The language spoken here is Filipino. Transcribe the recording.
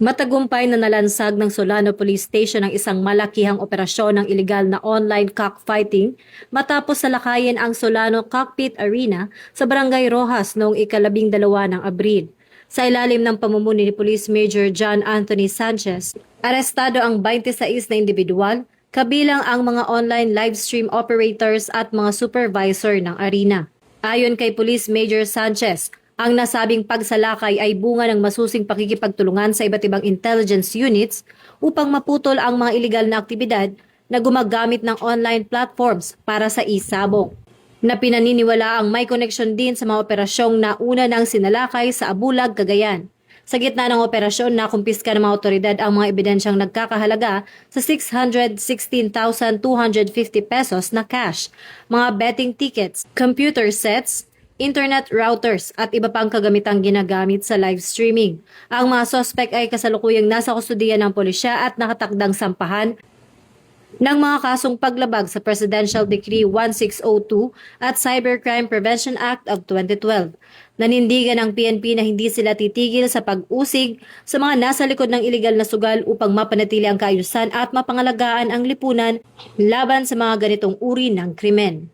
Matagumpay na nalansag ng Solano Police Station ang isang malakihang operasyon ng iligal na online cockfighting matapos salakayin ang Solano Cockpit Arena sa Barangay Rojas noong ika-12 ng Abril. Sa ilalim ng pamumuno ni Police Major John Anthony Sanchez, arestado ang 26 na individual, kabilang ang mga online live stream operators at mga supervisor ng arena. Ayon kay Police Major Sanchez, ang nasabing pagsalakay ay bunga ng masusing pakikipagtulungan sa iba't ibang intelligence units upang maputol ang mga iligal na aktibidad na gumagamit ng online platforms para sa isabong. Na pinaniniwala ang may koneksyon din sa mga operasyong nauna ng sinalakay sa Abulag, Cagayan. Sa gitna ng operasyon, nakumpiska ng mga otoridad ang mga ebidensyang nagkakahalaga sa 616,250 pesos na cash, mga betting tickets, computer sets, internet routers at iba pang kagamitang ginagamit sa live streaming. Ang mga sospek ay kasalukuyang nasa kustudiya ng pulisya at nakatakdang sampahan ng mga kasong paglabag sa Presidential Decree 1602 at Cybercrime Prevention Act of 2012. Nanindigan ang PNP na hindi sila titigil sa pag-usig sa mga nasa likod ng iligal na sugal upang mapanatili ang kaayusan at mapangalagaan ang lipunan laban sa mga ganitong uri ng krimen.